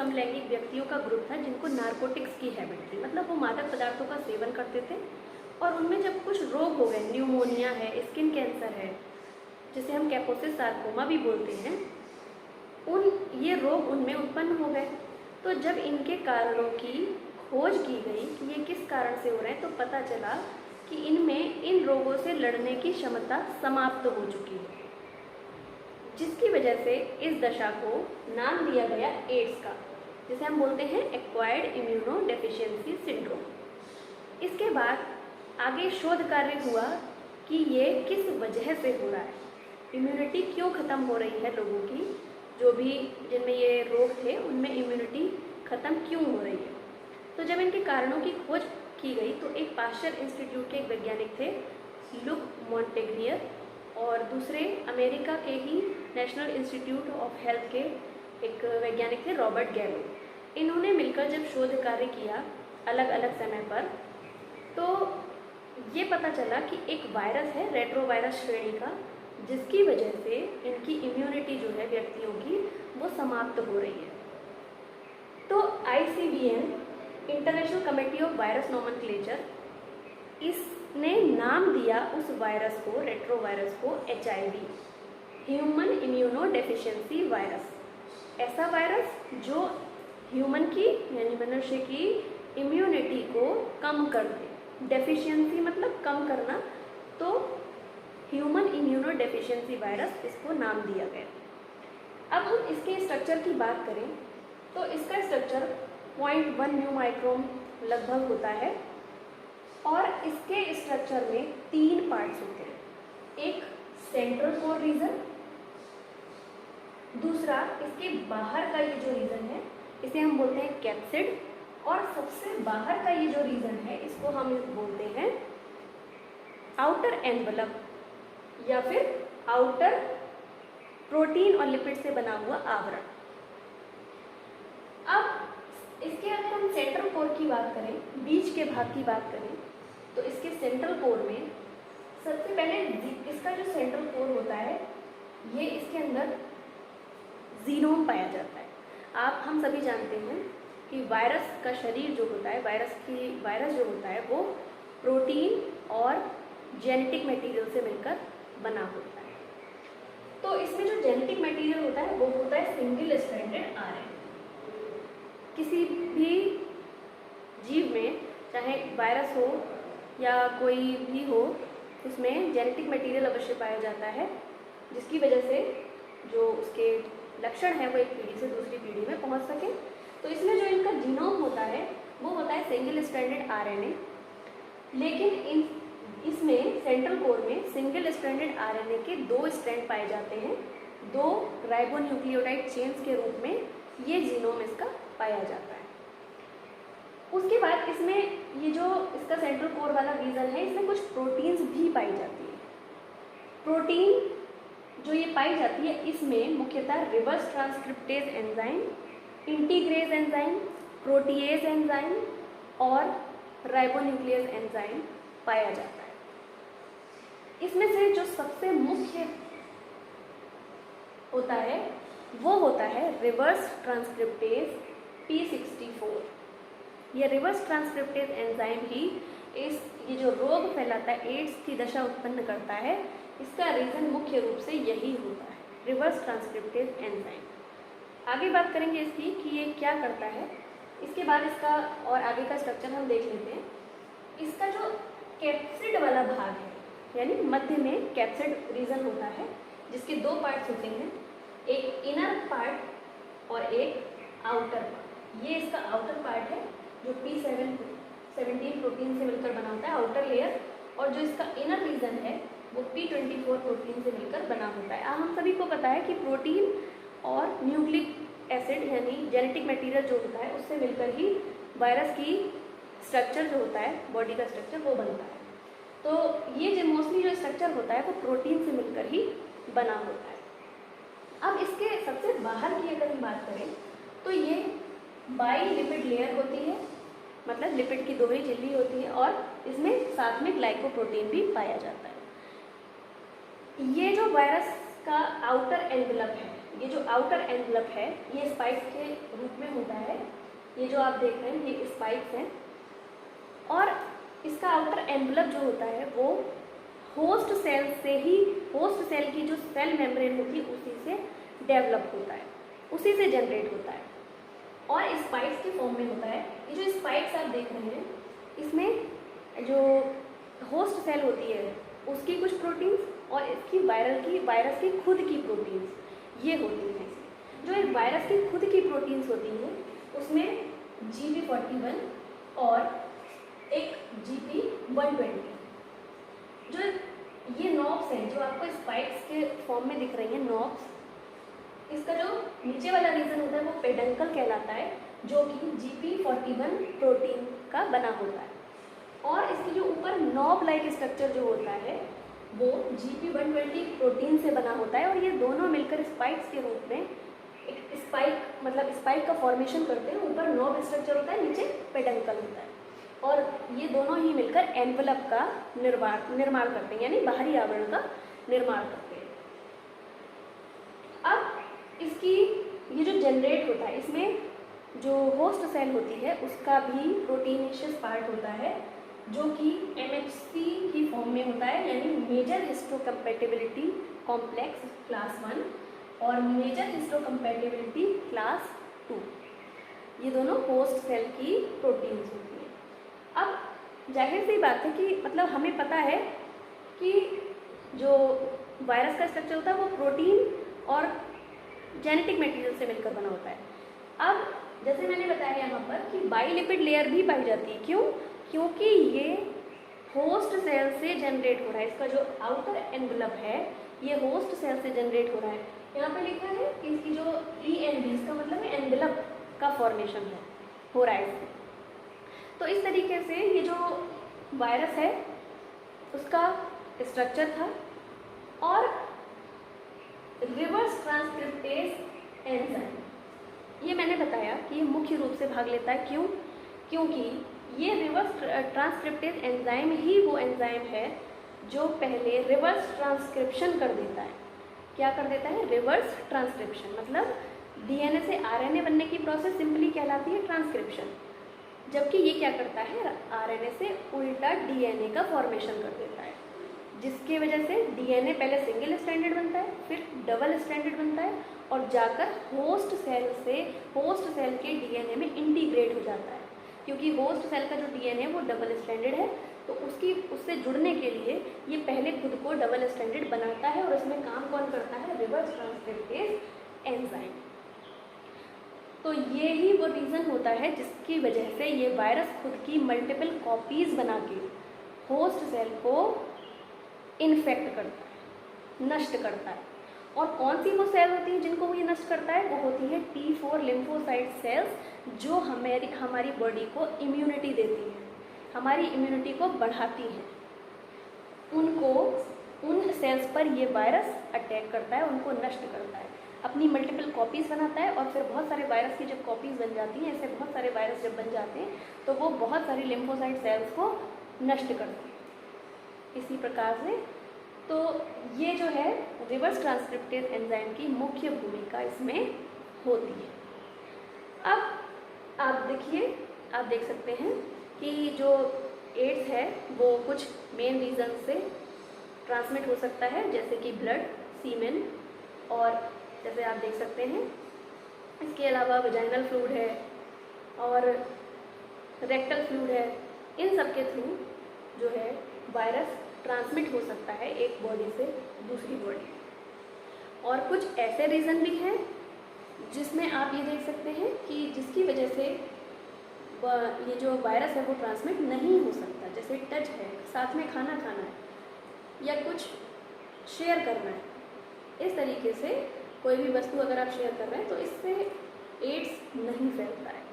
समलैंगिक व्यक्तियों का ग्रुप था जिनको नारकोटिक्स की हैबिट थी, मतलब वो मादक पदार्थों का सेवन करते थे और उनमें जब कुछ रोग हो गए, न्यूमोनिया है, स्किन कैंसर है, जिसे हम कैपोसिस सार्कोमा भी बोलते हैं, ये रोग उनमें उत्पन्न हो गए। तो जब इनके कारणों की खोज की गई कि ये किस कारण से हो रहे हैं, तो पता चला कि इनमें इन रोगों से लड़ने की क्षमता समाप्त हो चुकी है, जिसकी वजह से इस दशा को नाम दिया गया एड्स का, जिसे हम बोलते हैं एक्वायर्ड इम्यूनो डेफिशिएंसी सिंड्रोम। इसके बाद आगे शोध कार्य हुआ कि ये किस वजह से हो रहा है, इम्यूनिटी क्यों ख़त्म हो रही है लोगों की, जो भी जिनमें ये रोग थे उनमें इम्यूनिटी ख़त्म क्यों हो रही है। तो जब इनके कारणों की खोज की गई तो एक पाश्चर इंस्टीट्यूट के एक वैज्ञानिक थे लुक मॉन्टेग्रियर, और दूसरे अमेरिका के ही नेशनल इंस्टीट्यूट ऑफ हेल्थ के एक वैज्ञानिक थे रॉबर्ट गैलो। इन्होंने मिलकर जब शोध कार्य किया अलग अलग समय पर, तो ये पता चला कि एक वायरस है रेट्रोवायरस श्रेणी का, जिसकी वजह से इनकी इम्यूनिटी जो है व्यक्तियों की वो समाप्त हो रही है। तो ICVN international committee of virus nomenclature, इसने नाम दिया उस वायरस को, रेट्रोवायरस को, HIV, human immuno deficiency virus. ऐसा वायरस जो ह्यूमन की यानी मनुष्य की इम्यूनिटी को कम कर दे। डेफिशिएंसी मतलब कम करना, तो ह्यूमन इम्यूनो डेफिशिएंसी वायरस इसको नाम दिया गया। अब हम इसके स्ट्रक्चर की बात करें तो इसका स्ट्रक्चर 0.1 न्यू माइक्रोन लगभग होता है और इसके स्ट्रक्चर में 3 पार्ट्स होते हैं। एक सेंट्रल कोर रीजन, दूसरा इसके बाहर का ये जो रीजन है इसे हम बोलते हैं कैप्सिड, और सबसे बाहर का ये जो रीजन है इसको हम बोलते हैं आउटर एनवलप या फिर आउटर प्रोटीन और लिपिड से बना हुआ आवरण। अब इसके अगर हम सेंट्रल कोर की बात करें, बीच के भाग की बात करें, तो इसके सेंट्रल कोर में सबसे पहले इसका जो सेंट्रल कोर होता है ये इसके अंदर जीनोम पाया जाता है। हम सभी जानते हैं कि वायरस का शरीर जो होता है, वायरस जो होता है वो प्रोटीन और जेनेटिक मटेरियल से मिलकर बना होता है। तो इसमें जो जेनेटिक मटेरियल होता है वो होता है सिंगल स्ट्रैंडेड RNA। किसी भी जीव में, चाहे वायरस हो या कोई भी हो, उसमें जेनेटिक मटेरियल अवश्य पाया जाता है, जिसकी वजह से जो उसके लक्षण है वो एक पीढ़ी से दूसरी पीढ़ी में पहुंच सके। तो इसमें जो इनका जीनोम होता है वो होता है सिंगल स्ट्रैंडेड RNA, लेकिन इसमें सेंट्रल कोर में सिंगल स्ट्रैंडेड RNA के 2 स्ट्रैंड पाए जाते हैं, 2 राइबोन्यूक्लियोटाइड चेन्स के रूप में ये जीनोम इसका पाया जाता है। उसके बाद इसमें ये जो इसका सेंट्रल कोर वाला रीजन है इसमें कुछ प्रोटीन्स भी पाई जाती है। प्रोटीन जो ये पाई जाती है इसमें मुख्यतः reverse transcriptase enzyme, integrase enzyme, protease enzyme और राइबोन्यूक्लियस एंजाइम पाया जाता है। इसमें से जो सबसे मुख्य होता है वो होता है रिवर्स ट्रांसक्रिप्टेज P64। ये रिवर्स ट्रांसक्रिप्टेज एंजाइम ही ये जो रोग फैलाता है, एड्स की दशा उत्पन्न करता है, इसका रीज़न मुख्य रूप से यही होता है, रिवर्स ट्रांसक्रिप्टेज एंजाइम। आगे बात करेंगे इसकी कि ये क्या करता है। इसके बाद इसका और आगे का स्ट्रक्चर हम देख लेते हैं। इसका जो कैप्सिड वाला भाग है, यानी मध्य में कैप्सिड रीजन होता है, जिसके 2 पार्ट्स होते हैं, एक इनर पार्ट और एक आउटर पार्ट। ये इसका आउटर पार्ट है जो P17 प्रोटीन से मिलकर बना होता है, आउटर लेयर, और जो इसका इनर रीजन है वो P24 प्रोटीन से मिलकर बना होता है। हम सभी को पता है कि प्रोटीन और न्यूक्लिक एसिड यानी जेनेटिक मटेरियल जो होता है उससे मिलकर ही वायरस की स्ट्रक्चर जो होता है, बॉडी का स्ट्रक्चर वो बनता है। तो ये जो मोस्टली जो स्ट्रक्चर होता है वो प्रोटीन से मिलकर ही बना होता है। अब इसके सबसे बाहर की अगर हम बात करें तो ये बाई लिपिड लेयर होती है, मतलब लिपिड की दोहरी झिल्ली होती है, और इसमें साथ में ग्लाइकोप्रोटीन भी पाया जाता है। ये जो वायरस का आउटर एनवेलप है ये जो आउटर एनवलप है ये स्पाइक्स के रूप में होता है। ये जो आप देख रहे हैं ये स्पाइक्स हैं, और इसका आउटर एनवलप जो होता है वो होस्ट सेल से ही, होस्ट सेल की जो सेल मेम्ब्रेन होती है उसी से डेवलप होता है, उसी से जनरेट होता है और स्पाइक्स के फॉर्म में होता है। ये जो स्पाइक्स आप देख रहे हैं इसमें जो होस्ट सेल होती है उसकी कुछ प्रोटीन्स और इसकी वायरस की खुद की प्रोटीन्स ये होती हैं। जो एक वायरस की खुद की प्रोटीन्स होती हैं उसमें GP41 और एक GP120, जो ये नॉब्स हैं जो आपको स्पाइक्स के फॉर्म में दिख रही हैं नॉब्स, इसका जो नीचे वाला रीजन होता है वो पेडंकल कहलाता है, जो कि GP41 प्रोटीन का बना होता है, और इसकी जो ऊपर नॉब लाइक स्ट्रक्चर जो होता है वो GP120 प्रोटीन से बना होता है, और ये दोनों मिलकर स्पाइक्स के रूप में एक स्पाइक मतलब स्पाइक का फॉर्मेशन करते हैं। ऊपर नॉब स्ट्रक्चर होता है, नीचे पेडंकल होता है, और ये दोनों ही मिलकर एनवलप का निर्माण करते हैं, यानी बाहरी आवरण का निर्माण करते हैं। अब इसकी ये जो जनरेट होता है इसमें जो होस्ट सेल होती है उसका भी प्रोटीनेशियस पार्ट होता है, जो कि MHC की फॉर्म में होता है, यानी मेजर हिस्टोकम्पैटिबिलिटी कॉम्प्लेक्स क्लास 1 और मेजर हिस्टोकम्पैटिबिलिटी क्लास 2, ये दोनों होस्ट सेल की प्रोटीन्स होती हैं। अब जाहिर सी बात है कि मतलब हमें पता है कि जो वायरस का स्ट्रक्चर होता है वो प्रोटीन और जेनेटिक मटेरियल से मिलकर बना होता है। अब जैसे मैंने बताया यहाँ पर कि बाइलिपिड लेयर भी पाई जाती है, क्यों? क्योंकि ये होस्ट सेल से जनरेट हो रहा है, इसका जो आउटर एनवलप है ये होस्ट सेल से जनरेट हो रहा है। यहाँ पे लिखा है कि इसकी जो ENV, इसका मतलब है एनवलप का फॉर्मेशन हो रहा है इसमें। तो इस तरीके से ये जो वायरस है उसका स्ट्रक्चर था, और रिवर्स ट्रांसक्रिप्टेज एंजाइम ये मैंने बताया कि ये मुख्य रूप से भाग लेता है, क्यों? क्योंकि ये रिवर्स ट्रांसक्रिप्टेज एंजाइम ही वो एंजाइम है जो पहले रिवर्स ट्रांसक्रिप्शन कर देता है। क्या कर देता है? रिवर्स ट्रांसक्रिप्शन, मतलब DNA से RNA बनने की प्रोसेस सिंपली कहलाती है ट्रांसक्रिप्शन, जबकि ये क्या करता है? RNA से उल्टा DNA का फॉर्मेशन कर देता है, जिसकी वजह से DNA पहले सिंगल स्ट्रैंडेड बनता है, फिर डबल स्ट्रैंडेड बनता है, और जाकर होस्ट सेल के DNA में इंटीग्रेट हो जाता है। क्योंकि होस्ट सेल का जो DNA है वो डबल स्ट्रैंडेड है, तो उससे जुड़ने के लिए ये पहले खुद को डबल स्ट्रैंडेड बनाता है, और इसमें काम कौन करता है? Reverse transcriptase enzyme. तो ये ही वो रीज़न होता है जिसकी वजह से ये वायरस खुद की मल्टीपल कॉपीज़ बना के होस्ट सेल को इन्फेक्ट करता है, नष्ट करता है। और कौन सी वो सेल होती है जिनको वो ये नष्ट करता है? वो होती है T4 लिम्फोसाइट सेल्स, जो हमारी बॉडी को इम्यूनिटी देती है, हमारी इम्यूनिटी को बढ़ाती है। उन सेल्स पर ये वायरस अटैक करता है, उनको नष्ट करता है, अपनी मल्टीपल कॉपीज़ बनाता है, और फिर बहुत सारे वायरस की जब कॉपीज़ बन जाती हैं, ऐसे बहुत सारे वायरस जब बन जाते हैं तो वो बहुत सारी लिम्फोसाइट सेल्स को नष्ट करते हैं। इसी प्रकार से तो ये जो है रिवर्स ट्रांसक्रिप्टेज एंजाइम की मुख्य भूमिका इसमें होती है। अब आप देख सकते हैं कि जो एड्स है वो कुछ मेन रीज़न से ट्रांसमिट हो सकता है, जैसे कि ब्लड, सीमेन, और जैसे आप देख सकते हैं इसके अलावा वेजाइनल फ्लूइड है और रेक्टल फ्लूइड है। इन सब के थ्रू जो है वायरस ट्रांसमिट हो सकता है एक बॉडी से दूसरी बॉडी। और कुछ ऐसे रीज़न भी हैं जिसमें आप ये देख सकते हैं कि जिसकी वजह से ये जो वायरस है वो ट्रांसमिट नहीं हो सकता, जैसे टच है, साथ में खाना खाना है या कुछ शेयर करना है। इस तरीके से कोई भी वस्तु अगर आप शेयर कर रहे हैं तो इससे एड्स नहीं फैलता है।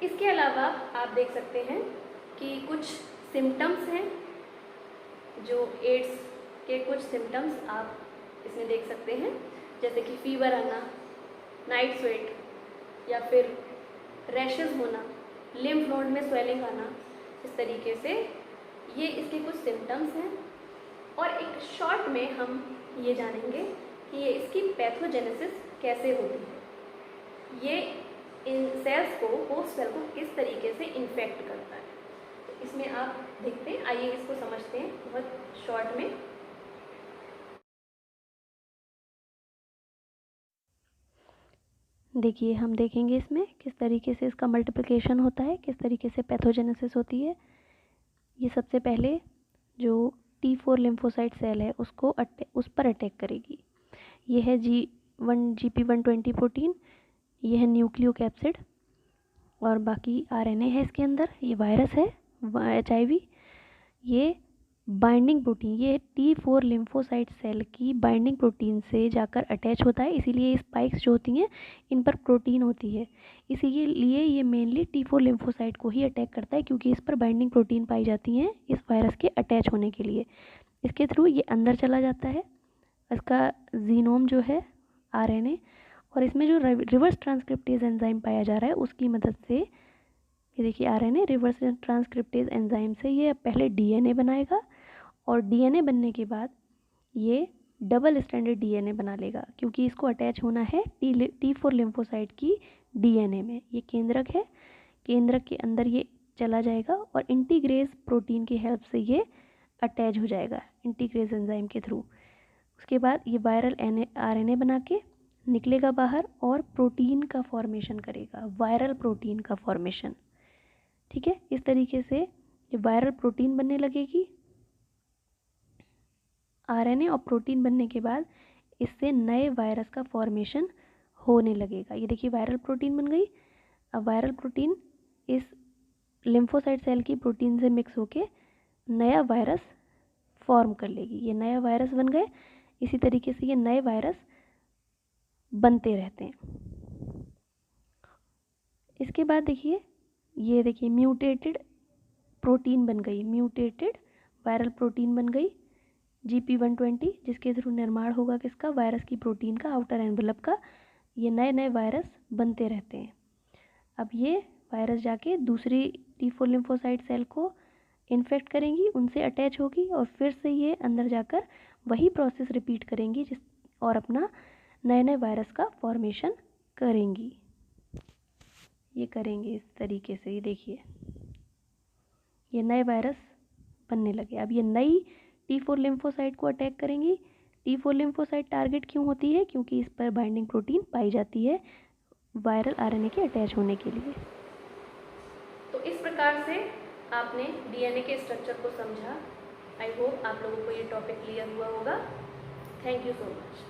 इसके अलावा आप देख सकते हैं कि कुछ सिम्टम्स हैं, जो एड्स के कुछ सिम्टम्स आप इसमें देख सकते हैं, जैसे कि फीवर आना, नाइट स्वेट, या फिर रैशेस होना, लिम्फ नोड में स्वेलिंग आना। इस तरीके से ये इसके कुछ सिम्टम्स हैं। और एक शॉर्ट में हम ये जानेंगे कि ये इसकी पैथोजेनेसिस कैसे होती है, ये इन सेल्स को, होस्ट सेल को किस तरीके से इन्फेक्ट करता है। तो इसमें आप देखते हैं, आइए इसको समझते हैं बहुत शॉर्ट में। देखिए, हम देखेंगे इसमें किस तरीके से इसका मल्टीप्लिकेशन होता है, किस तरीके से पैथोजेनेसिस होती है। ये सबसे पहले जो T4 लिम्फोसाइट सेल है उसको उस पर अटैक करेगी। ये है GP120 प्रोटीन, ये है न्यूक्लियोकैप्सिड और बाकी RNA है इसके अंदर। ये वायरस है HIV। ये बाइंडिंग प्रोटीन, ये T4 लिम्फोसाइट सेल की बाइंडिंग प्रोटीन से जाकर अटैच होता है, इसीलिए स्पाइक्स जो होती हैं इन पर प्रोटीन होती है। इसीलिए ये मेनली T4 लिम्फोसाइट को ही अटैक करता है, क्योंकि इस पर बाइंडिंग प्रोटीन पाई जाती हैं इस वायरस के अटैच होने के लिए। इसके थ्रू ये अंदर चला जाता है, इसका जीनोम जो है RNA, और इसमें जो रिवर्स ट्रांसक्रिप्टेज एंजाइम पाया जा रहा है उसकी मदद से, ये देखिए RNA रिवर्स ट्रांसक्रिप्टेज एंजाइम से ये पहले DNA बनाएगा और DNA बनने के बाद ये डबल स्टैंडर्ड DNA बना लेगा, क्योंकि इसको अटैच होना है T4 लिम्फोसाइट की DNA में। ये केंद्रक है, केंद्रक के अंदर ये चला जाएगा और इंटीग्रेज प्रोटीन की हेल्प से ये अटैच हो जाएगा इंटीग्रेज एंजाइम के थ्रू। उसके बाद ये वायरल RNA बना के निकलेगा बाहर और प्रोटीन का फॉर्मेशन करेगा, वायरल प्रोटीन का फॉर्मेशन। ठीक है, इस तरीके से ये वायरल प्रोटीन बनने लगेगी। RNA और प्रोटीन बनने के बाद इससे नए वायरस का फॉर्मेशन होने लगेगा। ये देखिए वायरल प्रोटीन बन गई। अब वायरल प्रोटीन इस लिम्फोसाइट सेल की प्रोटीन से मिक्स होके नया वायरस फॉर्म कर लेगी। ये नया वायरस बन गए। इसी तरीके से ये नए वायरस बनते रहते हैं। इसके बाद देखिए, ये देखिए म्यूटेटेड प्रोटीन बन गई, म्यूटेटेड वायरल प्रोटीन बन गई GP120, जिसके थ्रू निर्माण होगा किसका, वायरस की प्रोटीन का, आउटर एनवेलप का। ये नए नए वायरस बनते रहते हैं। अब ये वायरस जाके दूसरी T4 लिम्फोसाइट सेल को इन्फेक्ट करेंगी, उनसे अटैच होगी और फिर से ये अंदर जाकर वही प्रोसेस रिपीट करेंगी और अपना नए नए वायरस का फॉर्मेशन करेंगी। ये करेंगे इस तरीके से। ये देखिए ये नए वायरस बनने लगे। अब ये नई T4 लिम्फोसाइट को अटैक करेंगी। T4 लिम्फोसाइट टारगेट क्यों होती है, क्योंकि इस पर बाइंडिंग प्रोटीन पाई जाती है वायरल RNA के अटैच होने के लिए। तो इस प्रकार से आपने DNA के स्ट्रक्चर को समझा। आई होप आप लोगों को ये टॉपिक क्लियर हुआ होगा। Thank you so much.